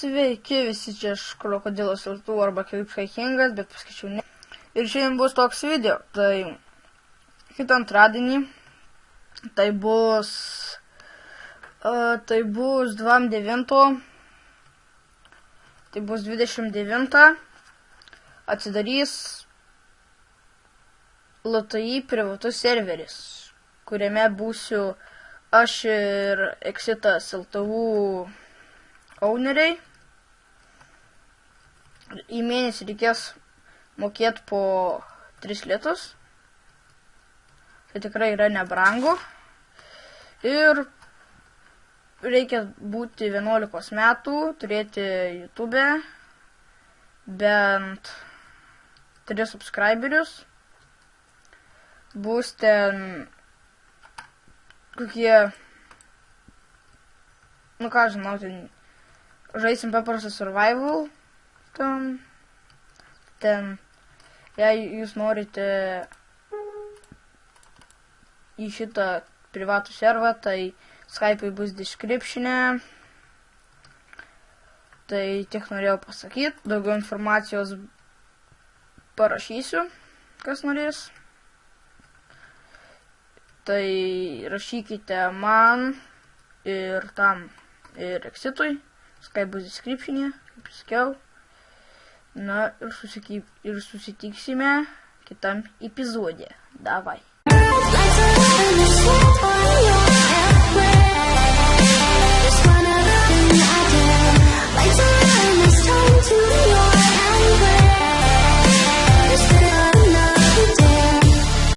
Sveiki visi, čia aš Krokodilas Artu arba kaip Haikingas, bet paskaičiau ne. Ir šiandien bus toks video, tai kitą antradienį, tai bus 29, tai bus 29, atsidarys LTI privatus serveris, kuriame būsiu aš ir Exitas LTV owneriai. Į mėnesį reikės mokėti po 3 litus. Tai tikrai yra nebrangu. Ir reikia būti 11 metų, turėti YouTube bent 3 subscriberius. Bus ten kokie, ką žinau, žaisim paprastą survival. Ten, jei jūs norite į šitą privatų servą, tai Skype'ai bus description'e. Tai tiek norėjau pasakyti, daugiau informacijos parašysiu, kas norės. Tai rašykite man ir tam ir Exitui, Skype bus description'e, kaip sakiau. Na ir susitiksime kitam epizode. Davai.